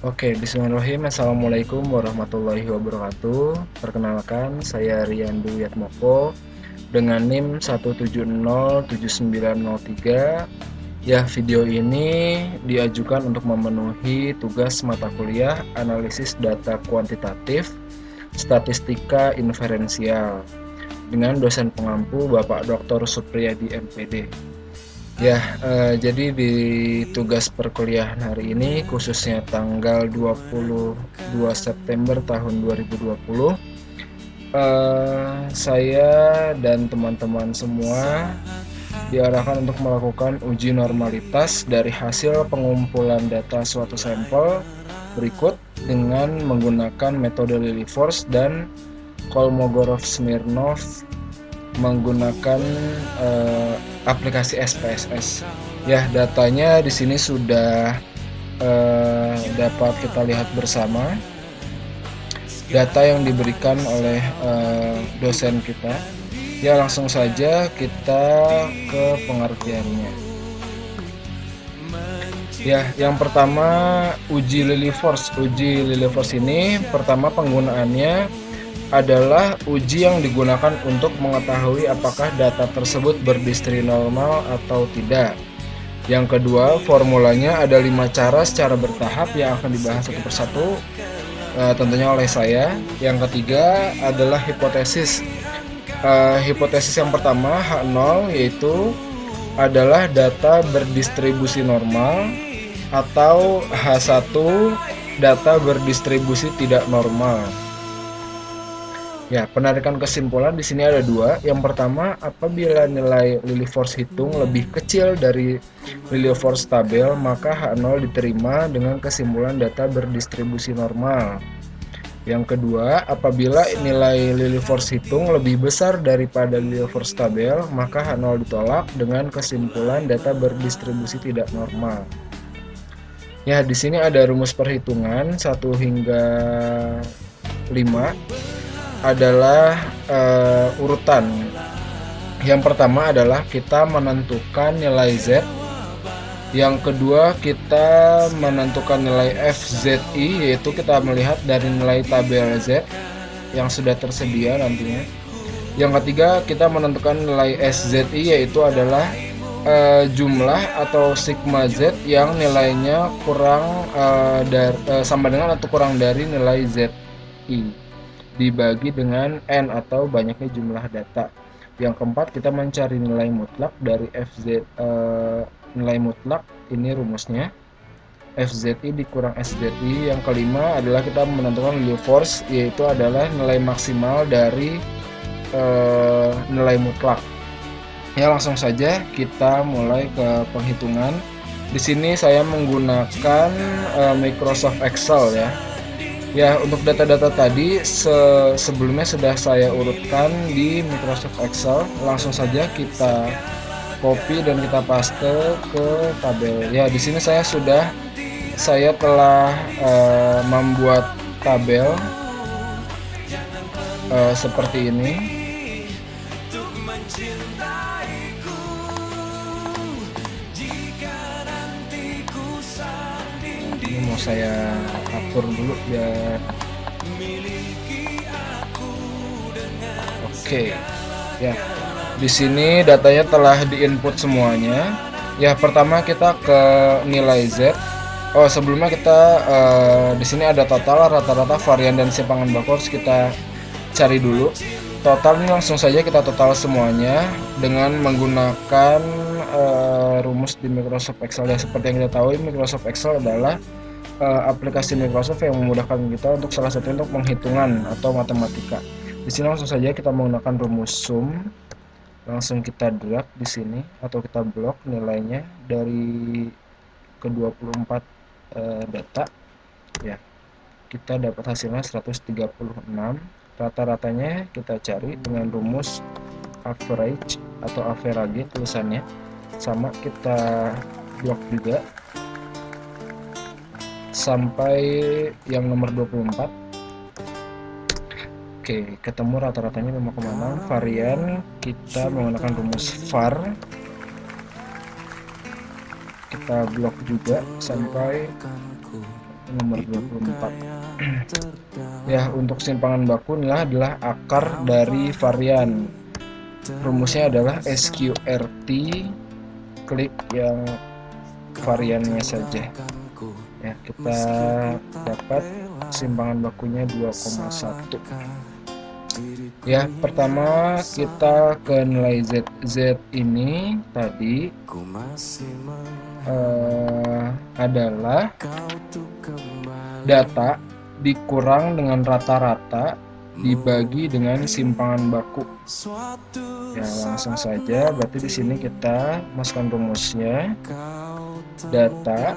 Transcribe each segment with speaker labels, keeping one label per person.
Speaker 1: Oke, bismillahirrahmanirrahim. Assalamualaikum warahmatullahi wabarakatuh. Perkenalkan, saya Rian Dwi Atmoko dengan NIM 1707903. Ya, video ini diajukan untuk memenuhi tugas mata kuliah analisis data kuantitatif, statistika inferensial dengan dosen pengampu Bapak Dr. Supriyadi MPD. Ya, jadi di tugas perkuliahan hari ini khususnya tanggal 22 September tahun 2020, saya dan teman-teman semua diarahkan untuk melakukan uji normalitas dari hasil pengumpulan data suatu sampel berikut dengan menggunakan metode Lilliefors dan Kolmogorov-Smirnov menggunakan aplikasi SPSS. Ya, datanya di sini sudah dapat kita lihat bersama. Data yang diberikan oleh dosen kita. Ya, langsung saja kita ke pengertiannya. Ya, yang pertama uji Lilliefors. Uji Lilliefors ini pertama penggunaannya adalah uji yang digunakan untuk mengetahui apakah data tersebut berdistri normal atau tidak. Yang kedua, formulanya ada 5 cara secara bertahap yang akan dibahas satu persatu, tentunya oleh saya. Yang ketiga adalah hipotesis. Hipotesis yang pertama H0 yaitu adalah data berdistribusi normal, atau H1 data berdistribusi tidak normal. Ya, penarikan kesimpulan di sini ada 2. Yang pertama, apabila nilai Lilliefors hitung lebih kecil dari Lilliefors tabel, maka H0 diterima dengan kesimpulan data berdistribusi normal. Yang kedua, apabila nilai Lilliefors hitung lebih besar daripada Lilliefors tabel, maka H0 ditolak dengan kesimpulan data berdistribusi tidak normal. Ya, di sini ada rumus perhitungan 1 hingga 5 adalah urutan. Yang pertama adalah kita menentukan nilai Z. Yang kedua kita menentukan nilai FZI, yaitu kita melihat dari nilai tabel Z yang sudah tersedia nantinya. Yang ketiga kita menentukan nilai SZI, yaitu adalah jumlah atau sigma Z yang nilainya kurang sama dengan atau kurang dari nilai ZI dibagi dengan N atau banyaknya jumlah data. Yang keempat kita mencari nilai mutlak dari FZ. Nilai mutlak ini rumusnya FZI dikurang SZI. Yang kelima adalah kita menentukan Lilliefors, yaitu adalah nilai maksimal dari nilai mutlak. Ya, langsung saja kita mulai ke penghitungan. Di sini saya menggunakan Microsoft Excel ya. Ya, untuk data-data tadi sebelumnya sudah saya urutkan di Microsoft Excel. Langsung saja kita copy dan kita paste ke tabel. Ya, di sini saya telah membuat tabel seperti ini. Ini mau saya atur dulu biar oke. Ya, di sini datanya telah diinput semuanya. Ya, pertama kita ke nilai Z. Oh, sebelumnya kita di sini ada total, rata-rata, varian dan simpangan baku harus kita cari dulu. Total ini langsung saja kita total semuanya dengan menggunakan rumus di Microsoft Excel. Ya, seperti yang kita tahu, Microsoft Excel adalah aplikasi Microsoft yang memudahkan kita untuk salah satu untuk penghitungan atau matematika. Di sini langsung saja kita menggunakan rumus sum. Langsung kita drag di sini atau kita blok nilainya dari ke-24 data. Ya. Kita dapat hasilnya 136. Rata-ratanya kita cari dengan rumus average atau average tulisannya. Sama kita blok juga sampai yang nomor 24. Oke, ketemu rata-ratanya 5,6. Varian kita menggunakan rumus var. Kita blok juga sampai nomor 24. Ya, untuk simpangan baku adalah akar dari varian. Rumusnya adalah SQRT, klik yang variannya saja. Ya, kita dapat simpangan bakunya 2,1. Ya, pertama kita ke nilai Z ini tadi adalah data dikurang dengan rata-rata dibagi dengan simpangan baku. Ya, langsung saja. Berarti di sini kita masukkan rumusnya. Data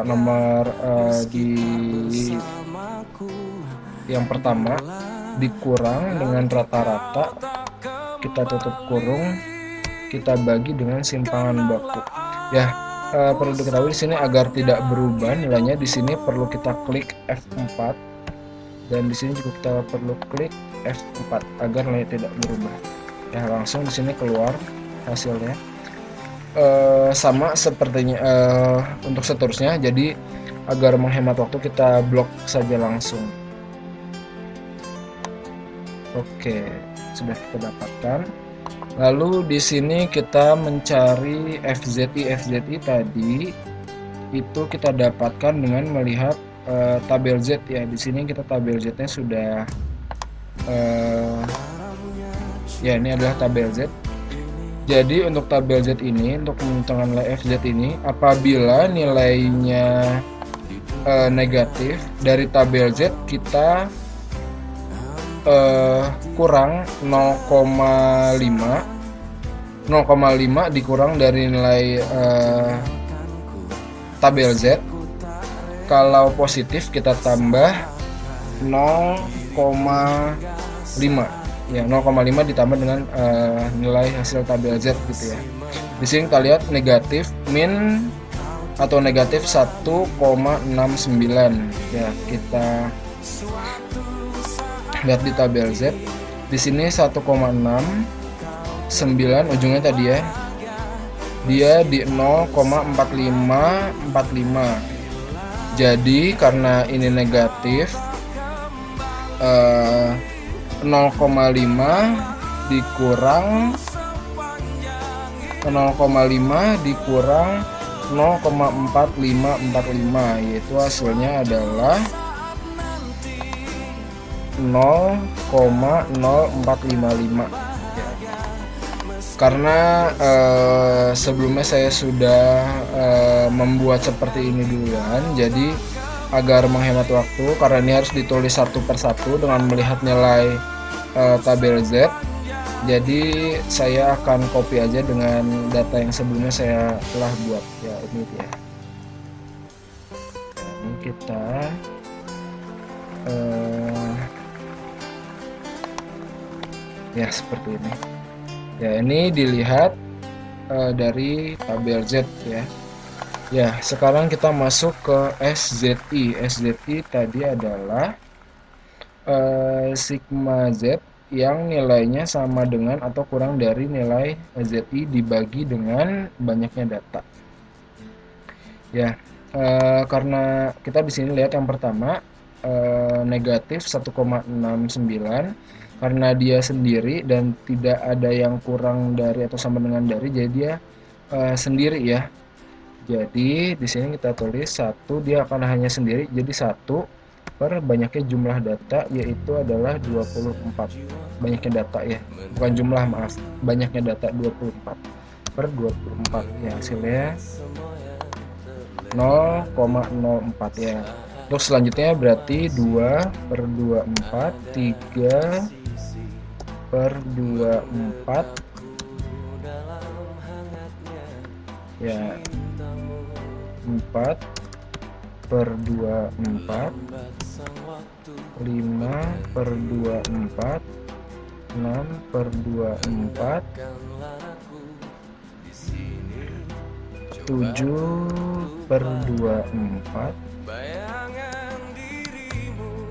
Speaker 1: nomor di yang pertama dikurang dengan rata-rata, kita tutup kurung, kita bagi dengan simpangan baku. Ya, perlu diketahui di sini agar tidak berubah nilainya, di sini perlu kita klik F4 dan di sini juga kita perlu klik F4 agar nilai tidak berubah. Ya, langsung di sini keluar hasilnya. Sama sepertinya untuk seterusnya. Jadi agar menghemat waktu kita blok saja langsung. Oke, sudah kita dapatkan. Lalu di sini kita mencari FZI tadi itu kita dapatkan dengan melihat tabel Z ya. Di sini kita tabel Z-nya sudah ya, ini adalah tabel Z. Jadi untuk tabel Z ini, untuk menentukan nilai FZ ini, apabila nilainya negatif dari tabel Z, kita kurang 0,5 dikurang dari nilai tabel Z. Kalau positif kita tambah 0,5 ya, 0,5 ditambah dengan nilai hasil tabel Z gitu ya. Di sini kita lihat negatif min atau negatif 1,69 ya. Kita lihat di tabel Z. Di sini 1,69 ujungnya tadi ya. Dia di 0,4545. Jadi karena ini negatif 0,5 dikurang 0,45 yaitu hasilnya adalah 0,0455 ya. Karena sebelumnya saya sudah membuat seperti ini duluan, jadi agar menghemat waktu, karena ini harus ditulis satu persatu dengan melihat nilai tabel Z, jadi saya akan copy aja dengan data yang sebelumnya saya telah buat ya. Ini dia. Ini kita ya seperti ini ya. Ini dilihat dari tabel Z ya. Ya, sekarang kita masuk ke SZI. SZI tadi adalah sigma Z yang nilainya sama dengan atau kurang dari nilai ZI dibagi dengan banyaknya data. Ya, karena kita di sini lihat yang pertama negatif 1,69, karena dia sendiri dan tidak ada yang kurang dari atau sama dengan dari, jadi dia sendiri ya. Jadi di sini kita tulis 1, dia akan hanya sendiri, jadi 1 per banyaknya jumlah data, yaitu adalah 24. Banyaknya data ya, bukan jumlah, maaf, banyaknya data 24 per 24 ya, hasilnya 0,04 ya. Untuk selanjutnya berarti 2 per 24, 3 per 24 ya, 4 per 24, 5 per 24, 6 per 24, 7 per 24,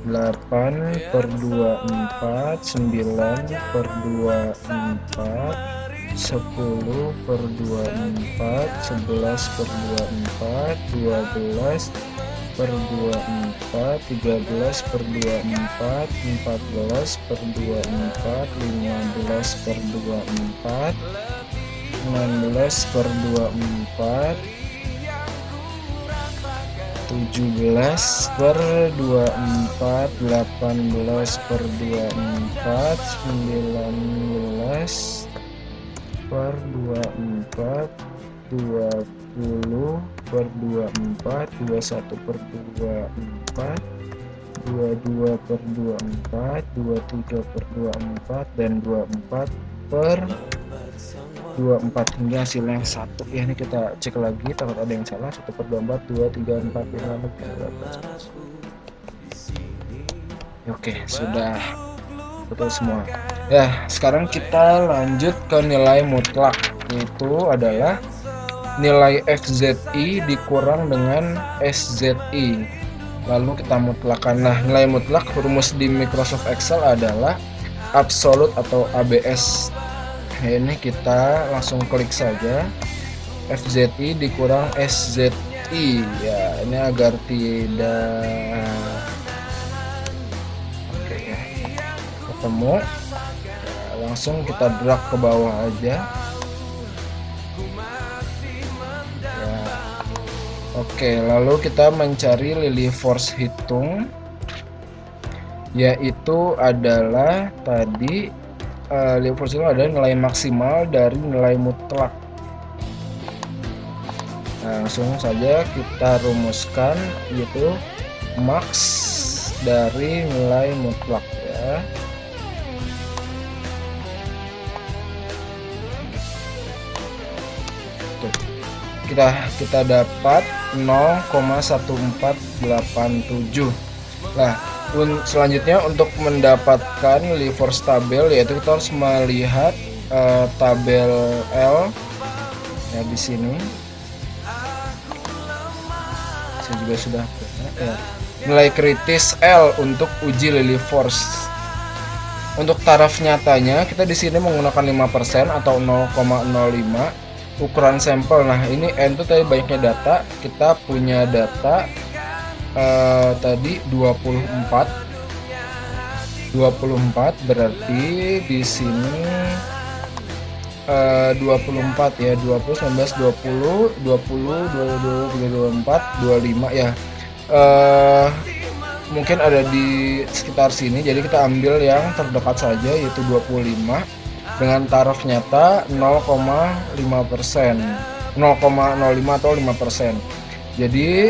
Speaker 1: 8 per 24, 9 per 24, 10 per 24, 11 per 24, 12, per 24, 13 per 24, 14 per 24, 15 per 24, 16 per 24, 17 per 24, 18 per 24, 19 per 24, 20 per 24, 21 per 24, 22 per 24, 23 per 24, dan 24 per 24 hingga hasilnya 1 ya. Ini kita cek lagi takut ada yang salah. 1 per 24, 2, 3, 4, 5, 6, 7, 8, 9. Oke, sudah betul semua ya. Sekarang kita lanjut ke nilai mutlak, yaitu adalah nilai FZI dikurang dengan SZI lalu kita mutlakkan. Nah, nilai mutlak rumus di Microsoft Excel adalah absolute atau ABS. Nah, ini kita langsung klik saja FZI dikurang SZI ya, ini agar tidak ketemu. Langsung kita drag ke bawah aja ya. Oke, lalu kita mencari Lily Force hitung, yaitu adalah tadi Lily Force itu adalah nilai maksimal dari nilai mutlak. Nah, langsung saja kita rumuskan, yaitu max dari nilai mutlak ya. Kita dapat 0,1487. Nah, selanjutnya untuk mendapatkan Lily Force tabel, yaitu kita harus melihat tabel L ya di sini. Saya juga sudah ya. Nilai kritis L untuk uji Lily Force. Untuk taraf nyatanya kita di sini menggunakan 5% atau 0,05. Ukuran sampel, nah ini N itu tadi banyaknya data, kita punya data tadi 24 berarti di sini 24 ya, 20, 19, 20, 20, 22, 24, 25 ya. Mungkin ada di sekitar sini, jadi kita ambil yang terdekat saja, yaitu 25 dengan taraf nyata 0,5%, 0,05 atau 5%. Jadi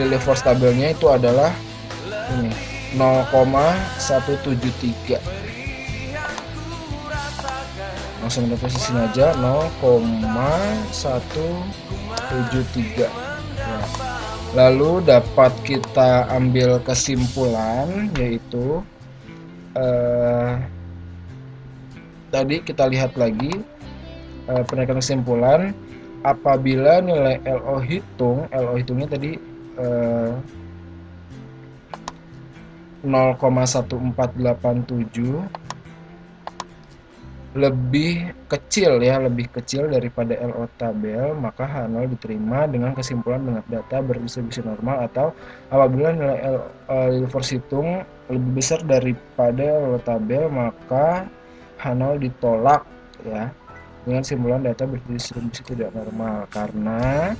Speaker 1: Lily Force tabelnya itu adalah ini 0,173. Langsung kita posisiin aja 0,173 ya. Lalu dapat kita ambil kesimpulan, yaitu tadi kita lihat lagi penaikan kesimpulan apabila nilai LO hitungnya tadi 0,1487 lebih kecil daripada LO tabel, maka H0 diterima dengan kesimpulan dengan data berdistribusi normal, atau apabila nilai Lily Force hitung lebih besar daripada LO tabel, maka H0 ditolak ya dengan kesimpulan data berdistribusi tidak normal, karena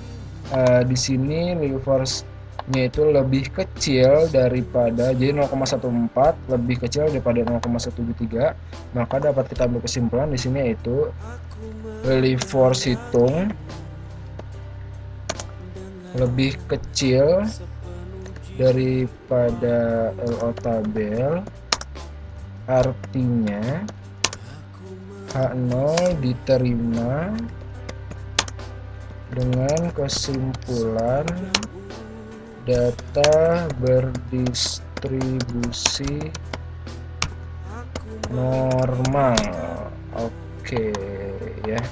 Speaker 1: di sini Lily Force-nya itu lebih kecil daripada, jadi 0,14 lebih kecil daripada 0,173, maka dapat kita ambil kesimpulan di sini yaitu Lily Force hitung lebih kecil daripada LO tabel, artinya H0 diterima dengan kesimpulan data berdistribusi normal. Oke ya.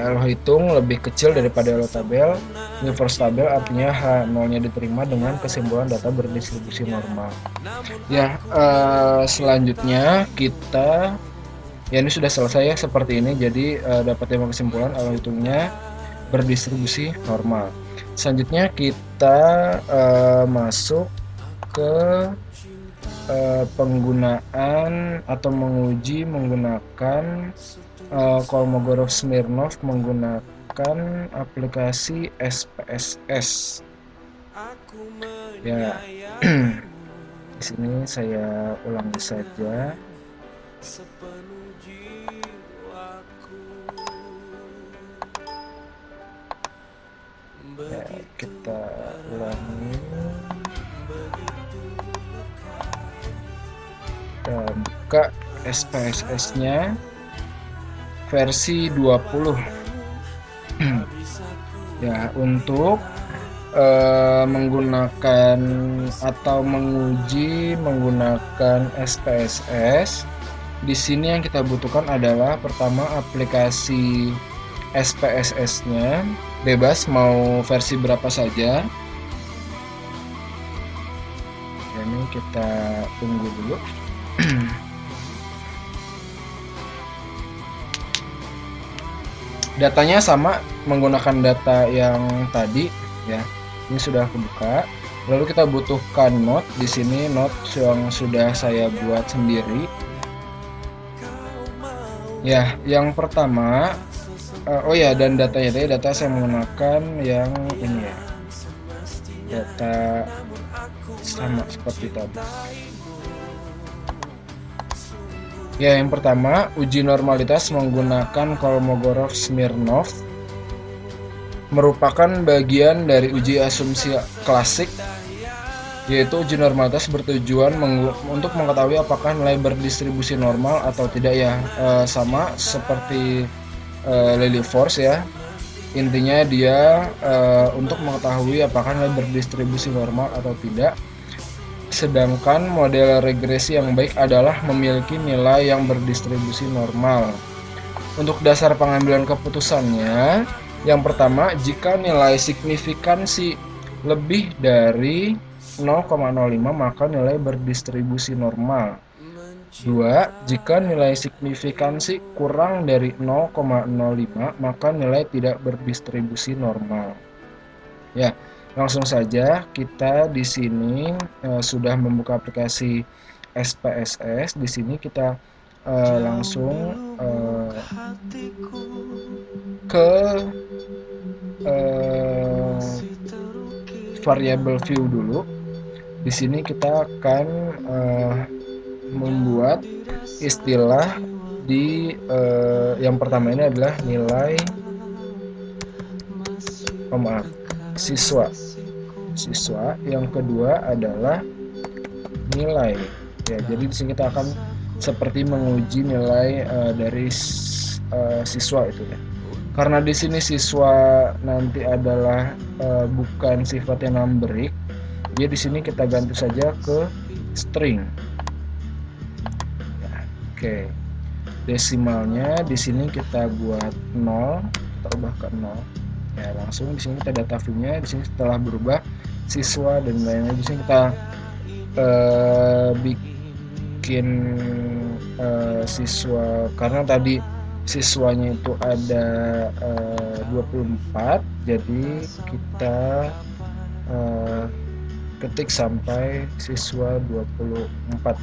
Speaker 1: LO hitung lebih kecil daripada LO tabel, Nilai force stabil artinya H0-nya diterima dengan kesimpulan data berdistribusi normal. Ya, selanjutnya kita, ya ini sudah selesai ya seperti ini. Jadi dapat 5 kesimpulan algoritmnya berdistribusi normal. Selanjutnya kita masuk ke penggunaan atau menguji menggunakan Kolmogorov-Smirnov menggunakan aplikasi SPSS. Ya, di sini saya ulangi saja. Ya, kita ulangi. Kita buka SPSS-nya versi 20. Ya, untuk menggunakan atau menguji menggunakan SPSS, di sini yang kita butuhkan adalah pertama aplikasi SPSS-nya, bebas mau versi berapa saja. Ini kita tunggu dulu. Datanya sama menggunakan data yang tadi ya. Ini sudah kebuka. Lalu kita butuhkan node. Di sini node yang sudah saya buat sendiri. Ya, yang pertama oh ya, dan datanya tadi data saya menggunakan yang ini ya. Data sama seperti tadi. Ya, yang pertama uji normalitas menggunakan Kolmogorov-Smirnov merupakan bagian dari uji asumsi klasik, yaitu uji normalitas bertujuan untuk mengetahui apakah nilai berdistribusi normal atau tidak ya. Sama seperti Lilly force ya. Intinya dia untuk mengetahui apakah nilai berdistribusi normal atau tidak. Sedangkan model regresi yang baik adalah memiliki nilai yang berdistribusi normal. Untuk dasar pengambilan keputusannya, yang pertama, jika nilai signifikansi lebih dari 0,05 maka nilai berdistribusi normal. 2. Jika nilai signifikansi kurang dari 0,05 maka nilai tidak berdistribusi normal. Ya, langsung saja kita di sini sudah membuka aplikasi SPSS. Di sini kita langsung ke variable view dulu. Di sini kita akan membuat istilah di yang pertama ini adalah nilai siswa. Yang kedua adalah nilai. Ya, jadi di sini kita akan seperti menguji nilai dari siswa itu ya. Karena di sini siswa nanti adalah bukan sifatnya numberic, jadi di sini kita ganti saja ke string. Ya, oke. Desimalnya di sini kita buat 0, kita ubah ke 0. Ya, langsung di sini kita data view-nya di sini setelah berubah siswa dan lainnya. Di sini kita bikin siswa, karena tadi siswanya itu ada 24, jadi kita ketik sampai siswa 24.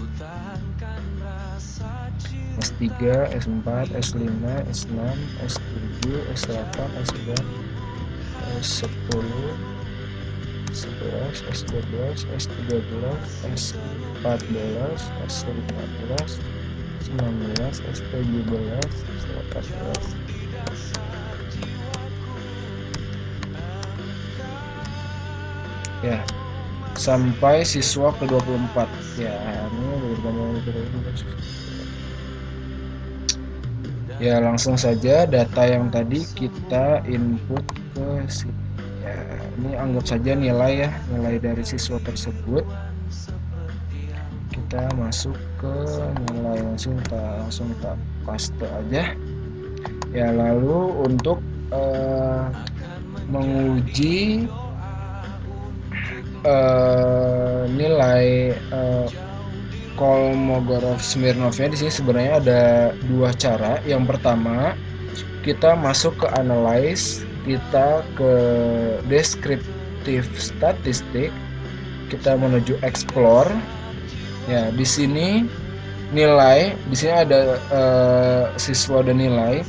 Speaker 1: S3, S4, S5, S6, S7, S8, S9, S10, S11, S12, S13, S14, S15, 19, S17, S18. Ya, sampai siswa ke-24. Ya, ini ya, langsung saja data yang tadi kita input ke sini. Ya, ini anggap saja nilai ya, nilai dari siswa tersebut. Kita masuk ke nilai, langsung kita paste aja. Ya, lalu untuk menguji nilai Kolmogorov-Smirnovnya. Di sini sebenarnya ada dua cara. Yang pertama, kita masuk ke analyze, kita ke descriptive statistic, kita menuju explore. Ya, di sini nilai, di sini ada siswa dan nilai.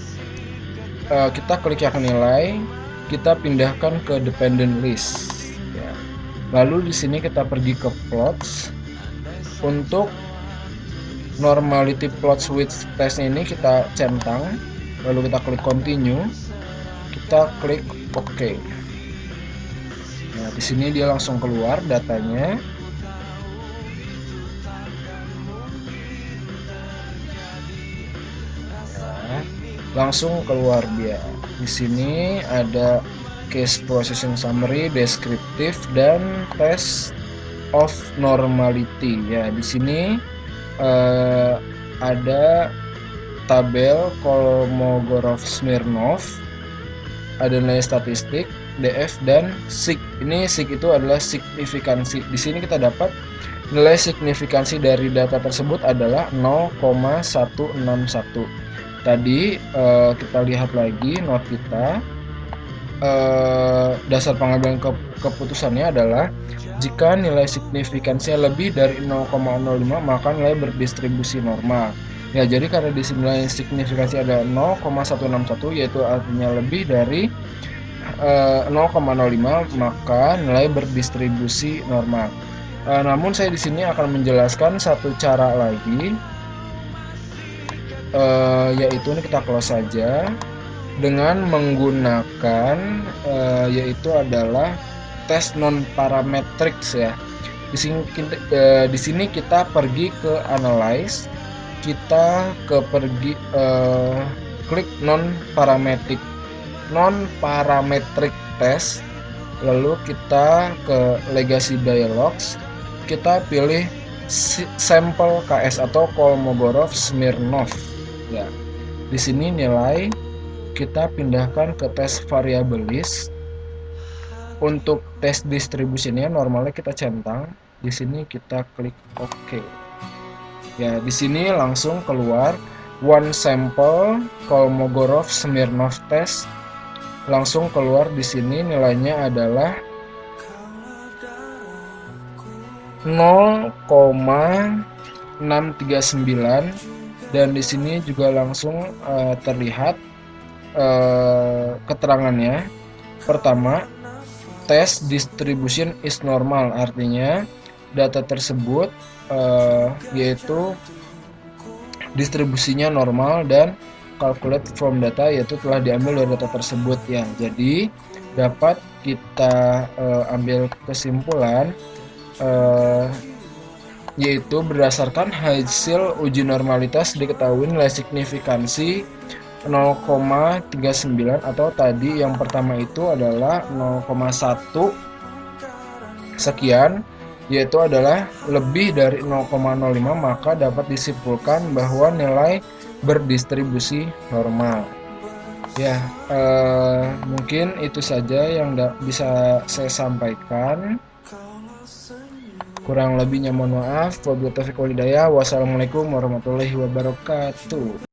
Speaker 1: Kita klik yang nilai, kita pindahkan ke dependent list. Ya. Lalu di sini kita pergi ke plots. Untuk normality plots with test ini kita centang, lalu kita klik continue, kita klik OK. Nah, di sini dia langsung keluar datanya. Nah, langsung keluar dia. Di sini ada case processing summary, descriptive, dan test of normality. Ya, di sini ada tabel Kolmogorov-Smirnov, ada nilai statistik, DF, dan sig. Ini sig itu adalah signifikansi. Di sini kita dapat nilai signifikansi dari data tersebut adalah 0,161. Tadi kita lihat lagi not kita. Dasar pengambilan keputusannya adalah jika nilai signifikansinya lebih dari 0,05 maka nilai berdistribusi normal. Ya, jadi karena di sini nilai signifikansi ada 0,161 yaitu artinya lebih dari 0,05 maka nilai berdistribusi normal. Namun saya di sini akan menjelaskan satu cara lagi, yaitu ini kita close saja dengan menggunakan yaitu adalah tes non parametrics ya. Di sini kita pergi ke analyze, kita klik non parametric test, lalu kita ke legacy dialogs, kita pilih sampel KS atau Kolmogorov-Smirnov ya. Di sini nilai kita pindahkan ke tes variable list. Untuk tes distribusinya normalnya kita centang. Di sini kita klik OK. Ya, di sini langsung keluar one sample Kolmogorov-Smirnov test. Langsung keluar di sini nilainya adalah 0,639 dan di sini juga langsung terlihat keterangannya. Pertama, test distribution is normal, artinya data tersebut yaitu distribusinya normal, dan calculate from data yaitu telah diambil dari data tersebut ya. Jadi dapat kita ambil kesimpulan yaitu berdasarkan hasil uji normalitas diketahui nilai signifikansi 0,39 atau tadi yang pertama itu adalah 0,1 sekian, yaitu adalah lebih dari 0,05 maka dapat disimpulkan bahwa nilai berdistribusi normal. Ya, mungkin itu saja yang bisa saya sampaikan. Kurang lebihnya mohon maaf. Wabillahi taufiq wal hidayah. Wassalamualaikum warahmatullahi wabarakatuh.